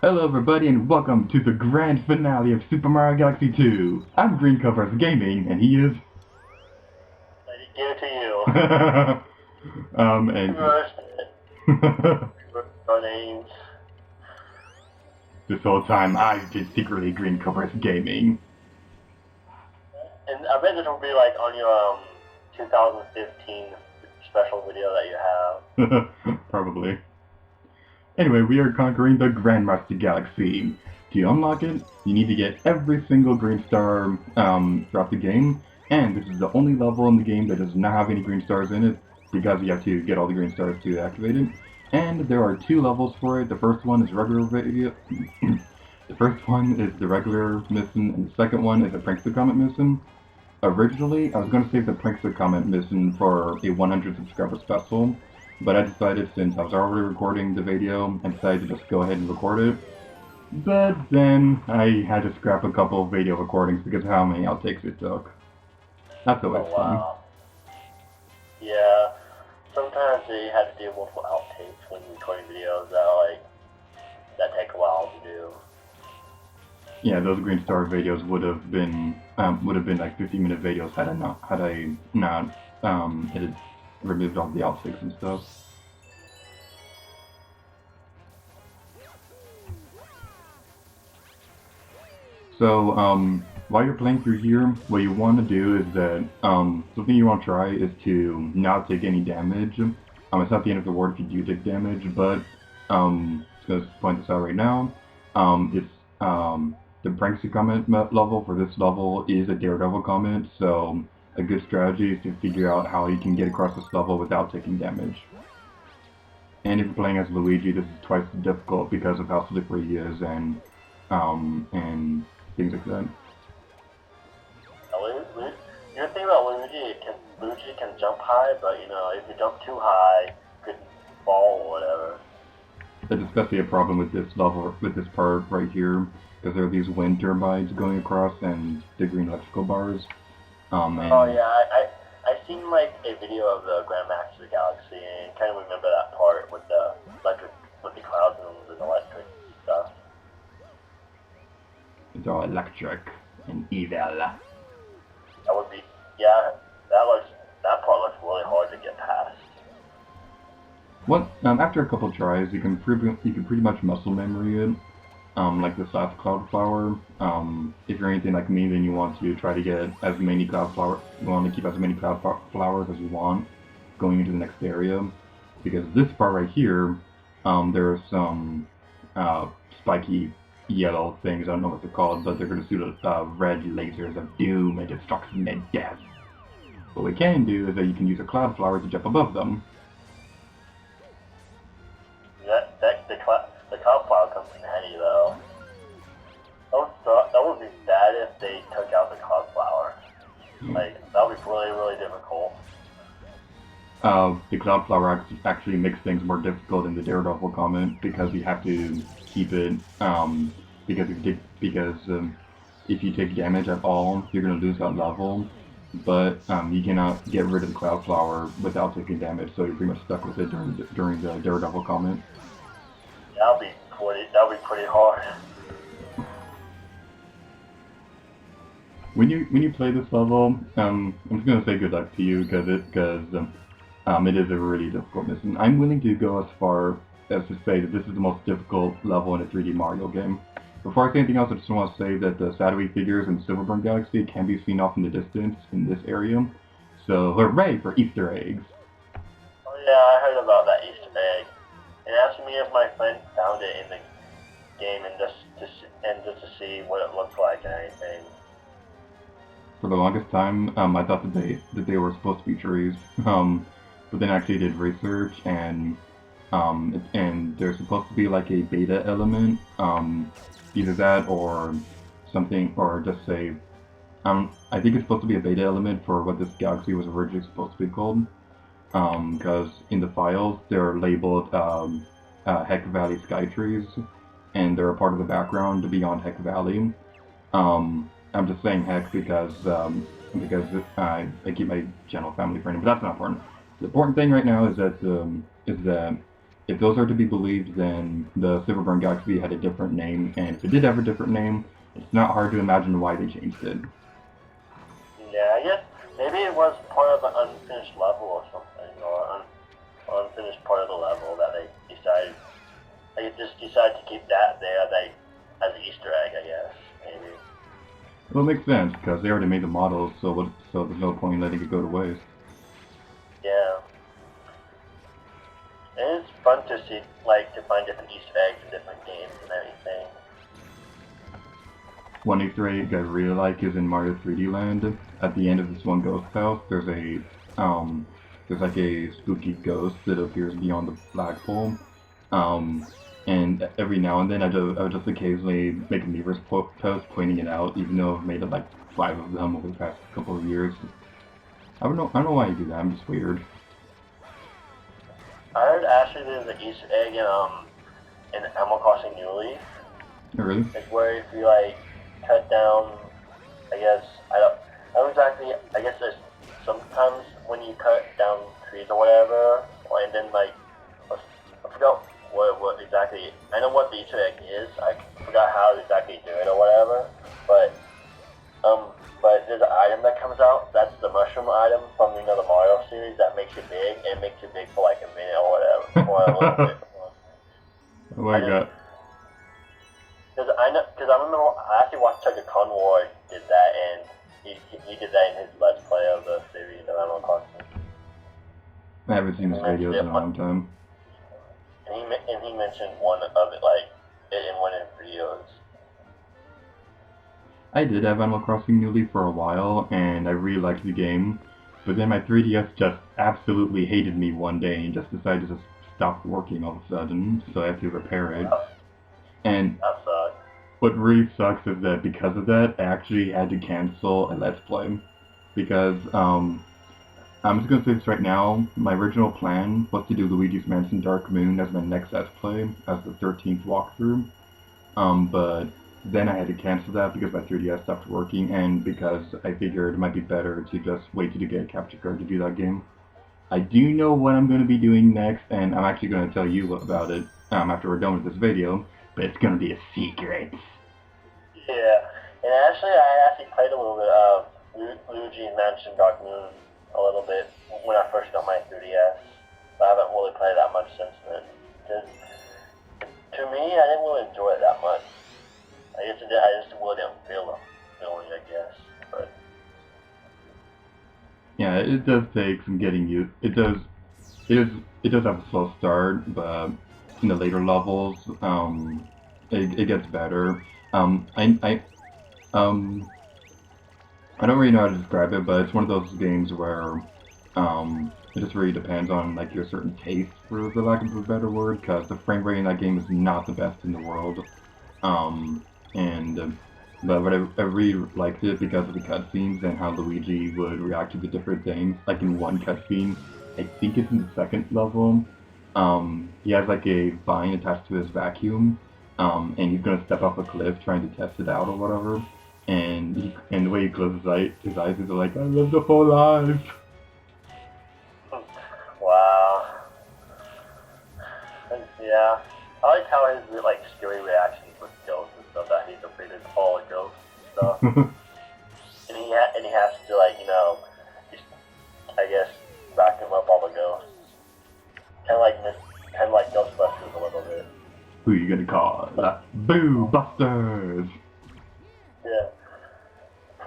Hello everybody and welcome to the grand finale of Super Mario Galaxy 2. I'm GreenCobrasGaming and he is... Let me give it to you. and... Our names. This whole time I've been secretly GreenCobrasGaming. And I bet this will be like on your 2015 special video that you have. Probably. Anyway, we are conquering the Grandmaster Galaxy. To unlock it, you need to get every single green star throughout the game, and this is the only level in the game that does not have any green stars in it, because you have to get all the green stars to activate it. And there are two levels for it. The first one is regular video. The first one is the regular mission, and the second one is a Prankster Comet mission. Originally, I was going to save the Prankster Comet mission for a 100 subscriber special, but I decided, since I was already recording the video, I decided to just go ahead and record it. But then I had to scrap a couple of video recordings because of how many outtakes it took. That's always fun. Yeah, sometimes they had to do multiple outtakes when recording videos that take a while to do. Yeah, those green star videos would have been like 50-minute videos had I not removed all the outtakes and stuff. So, while you're playing through here, what you want to do is that, something you want to try is to not take any damage. It's not the end of the world if you do take damage, but, just going to point this out right now, the Prankster Comet level for this level is a Daredevil Comet, so a good strategy is to figure out how you can get across this level without taking damage. And if you're playing as Luigi, this is twice as difficult because of how slippery he is and things like that. Your thing about Luigi can jump high, but if you jump too high, you could fall or whatever. That's especially a problem with this level, with this part right here, because there are these wind turbines going across and the green electrical bars. Oh yeah, I seen like a video of the Grandmaster Galaxy and kind of remember that part with the clouds and the electric stuff. It's all electric and evil. That would be, yeah, that part looks really hard to get past. After a couple tries, you can pretty much muscle memory it. Like this last cloud flower. If you're anything like me, then you want to try to get as many cloud flowers. You want to keep as many cloud flowers as you want going into the next area, because this part right here, there are some spiky yellow things. I don't know what they're called, but they're going to shoot red lasers of doom and destruction and death. What we can do is that you can use a cloud flower to jump above them. The cloud flower comes in handy though. That would be bad if they took out the cloud flower. Like, that would be really, really difficult. The cloud flower actually makes things more difficult in the Daredevil Comet because you have to keep it. Because if you take damage at all, you're gonna lose that level. But you cannot get rid of the cloud flower without taking damage, so you're pretty much stuck with it during the Daredevil Comet. That'll be pretty hard. When you play this level, I'm just gonna say good luck to you because it is a really difficult mission. I'm willing to go as far as to say that this is the most difficult level in a 3D Mario game. Before I say anything else, I just want to say that the Shadowy figures in Silverburn Galaxy can be seen off in the distance in this area. So hooray for Easter eggs! Oh yeah, I heard about that Easter egg. It asked me if my friend found it in the game and just to see what it looks like and anything. For the longest time, I thought that they were supposed to be trees, but then I actually did research and there's supposed to be like a beta element, either that or something, or just say, I think it's supposed to be a beta element for what this galaxy was originally supposed to be called. Because in the files they're labeled Heck Valley Sky Trees, and they're a part of the background beyond Heck Valley. I'm just saying Heck because I keep my channel family friendly, but that's not important. The important thing right now is that if those are to be believed, then the Silverburn Galaxy had a different name, and if it did have a different name, it's not hard to imagine why they changed it. Yeah, I guess maybe it was part of an unfinished level or something, or unfinished part of the level that they just decided to keep that there, as an Easter egg, I guess, maybe. Well, it makes sense, because they already made the models, so there's no point in letting it go to waste. Yeah. And it's fun to see, like, to find different Easter eggs in different games and everything. One Easter egg I really like is in Mario 3D Land. At the end of this one ghost house, there's like a spooky ghost that appears beyond the flagpole. And every now and then I would just occasionally make a Miiverse post pointing it out, even though I've made it like 5 of them over the past couple of years. I don't know why you do that. I'm just weird. I heard actually there's an Easter egg in Animal Crossing New Leaf. Oh, really? It's where if you like cut down, I guess I don't exactly. I guess there's sometimes when you cut down trees or whatever, and then like I forgot what exactly. I know what the Easter egg is. I forgot how to exactly do it or whatever. But there's an item that comes out. That's the mushroom item from the Mario series that makes you big and makes you big for like a minute or whatever, or a little bit. Oh my god. Because I remember I actually watched Tucker Conroy did that, and he did that in his Let's Play of the series of Animal Crossing. I haven't seen his videos in a long time. And he mentioned one of it, like, in one of his videos. I did have Animal Crossing New Leaf for a while, and I really liked the game, but then my 3DS just absolutely hated me one day and just decided to stop working all of a sudden, so I had to repair it. And that sucks. What really sucks is that because of that, I actually had to cancel a Let's Play. Because, I'm just gonna say this right now, my original plan was to do Luigi's Mansion Dark Moon as my next Let's Play, as the 13th walkthrough. But then I had to cancel that because my 3DS stopped working, and because I figured it might be better to just wait till you get a capture card to do that game. I do know what I'm going to be doing next, and I'm actually going to tell you about it after we're done with this video, but it's going to be a secret. Yeah, and I actually played a little bit of Luigi's Mansion Dark Moon a little bit when I first got my 3DS, but I haven't really played that much since then. To me, I didn't really enjoy it that much. I just really didn't feel the feeling, I guess. But yeah, it does take some getting used. It does have a slow start, but in the later levels, it gets better. I don't really know how to describe it, but it's one of those games where it just really depends on like your certain taste, for the lack of a better word, because the frame rate in that game is not the best in the world. But I really liked it because of the cutscenes and how Luigi would react to the different things. Like in one cutscene, I think it's in the second level, he has like a vine attached to his vacuum, and he's gonna step off a cliff trying to test it out or whatever. And the way he closes his eyes is like, I live the full life. wow. Yeah, I like how his like scary reactions with ghosts and stuff. That he's afraid of all ghosts and stuff. and he has to like just, I guess back him up all the ghosts. Kind of like Ghostbusters a little bit. Who are you gonna call? Boo Busters! Yeah.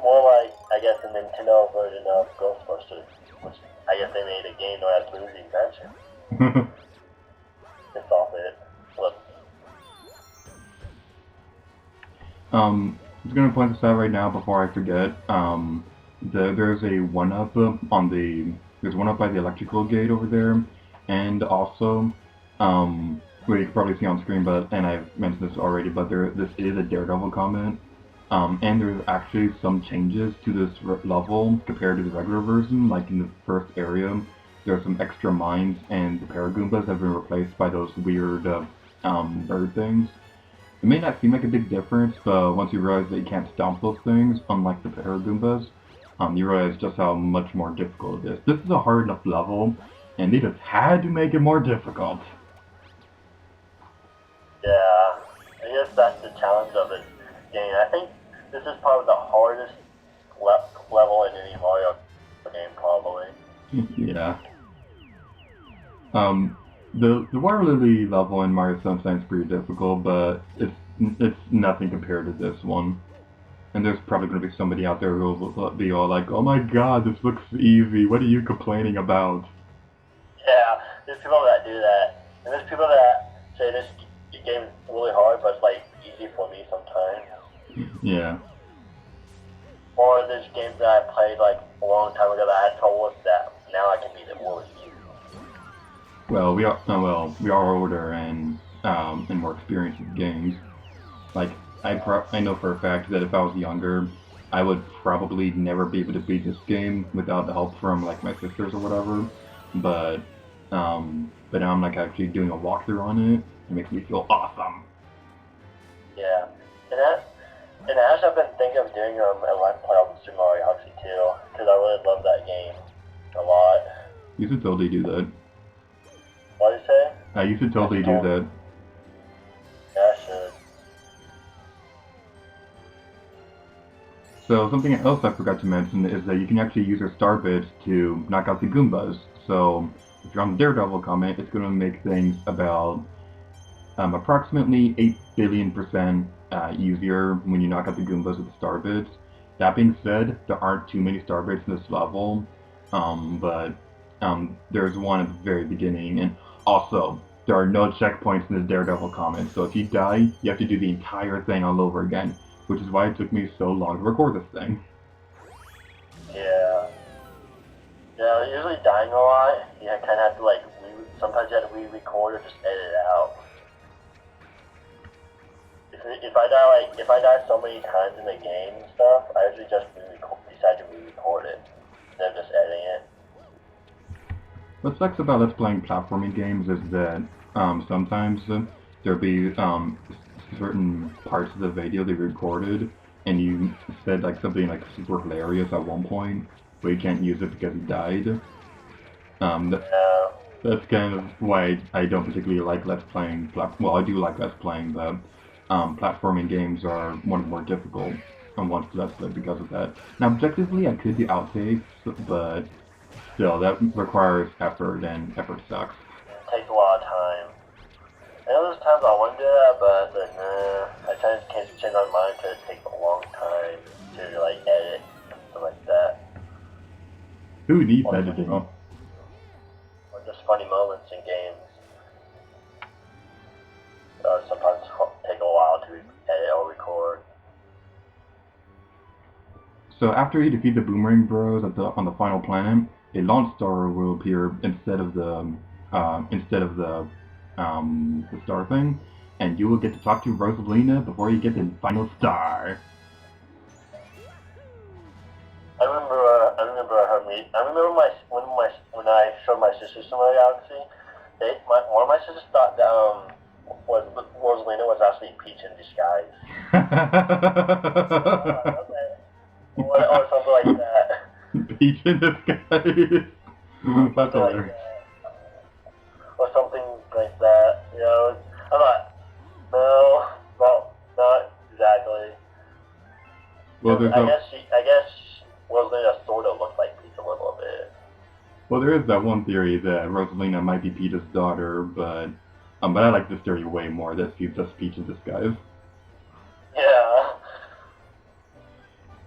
More like, I guess, a Nintendo version of Ghostbusters, which I guess they made a game known as Luigi's Mansion. It's off it. Look. I'm just gonna point this out right now before I forget. There's a one-up there's one up by the electrical gate over there, and also, where you can probably see on screen, and I've mentioned this already, but this is a Daredevil comment. And there's actually some changes to this level compared to the regular version. Like in the first area, there are some extra mines, and the Paragoombas have been replaced by those weird bird things. It may not seem like a big difference, but once you realize that you can't stomp those things, unlike the Paragoombas, you realize just how much more difficult it is. This is a hard enough level, and they just had to make it more difficult. Yeah, I guess that's the challenge of this game. I think this is probably the hardest level in any Mario game, probably. Yeah. The Water Lily level in Mario Sunshine is pretty difficult, but it's nothing compared to this one. And there's probably going to be somebody out there who will be all like, "Oh my God, this looks easy. What are you complaining about?" Yeah, there's people that do that, and there's people that say this game is really hard, but it's like easy for me sometimes. Yeah. Or there's games that I played like a long time ago that I had trouble with that now I can beat it really easy. Well, we are older and more experienced with games. Like I know for a fact that if I was younger, I would probably never be able to beat this game without the help from like my sisters or whatever. But now I'm like actually doing a walkthrough on it. It makes me feel awesome. Yeah, and actually I've been thinking of doing a Let's Play on Super Mario Galaxy 2 because I really love that game a lot. You should totally do that. What do you say? You should totally do that. Yeah, I should. So something else I forgot to mention is that you can actually use your star bits to knock out the Goombas. So if you're on the Daredevil comment, it's going to make things about approximately 8 billion% easier when you knock out the Goombas with the star bits. That being said, there aren't too many star bits in this level, but there's one at the very beginning, and also there are no checkpoints in the Daredevil comment. So if you die, you have to do the entire thing all over again, which is why it took me so long to record this thing. Yeah. Yeah, usually dying a lot, you kind of have to like, sometimes you have to re-record or just edit it out. If I die so many times in the game and stuff, I usually just decide to re-record it instead of just editing it. What sucks about Let's Playing platforming games is that sometimes there'll be certain parts of the video they recorded, and you said like something like super hilarious at one point, but you can't use it because you died. That's kind of why I don't particularly like Let's Playing. Well, I do like Let's Playing, but platforming games are one of the more difficult ones to Let's Play because of that. Now, objectively, I could do outtakes, but still, that requires effort, and effort sucks. It takes a lot of time. I know there's times I want to do that, but nah, I try to change my mind because it takes a long time to like edit and stuff like that. Who needs editing? Or just funny moments in games. Sometimes take a while to edit or record. So after you defeat the Boomerang Bros on the final planet, a launch star will appear instead of the star thing, and you will get to talk to Rosalina before you get the final star. I remember her meet. I remember when I showed my sisters Super Mario Galaxy. One of my sisters thought that Rosalina was actually Peach in disguise. Okay. Or something like that. Peach in disguise. That's hilarious. Or something like that. You know, I thought, no, not exactly. Well, I guess Rosalina sort of looks like Peach a little bit. Well, there is that one theory that Rosalina might be Peach's daughter, but I like this theory way more, that she's just Peach in disguise. Yeah.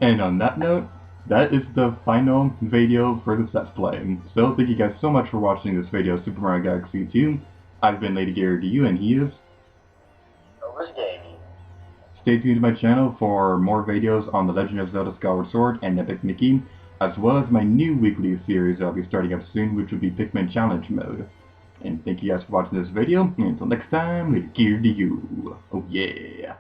And on that note, that is the final video for this Let's Play. So thank you guys so much for watching this video of Super Mario Galaxy 2. I've been Lady Gary to you, and he is GreenCobrasGaming. Stay tuned to my channel for more videos on The Legend of Zelda Skyward Sword and Epic Mickey, as well as my new weekly series I'll be starting up soon, which will be Pikmin Challenge Mode. And thank you guys for watching this video, and until next time, Lady Gary to you. Oh yeah!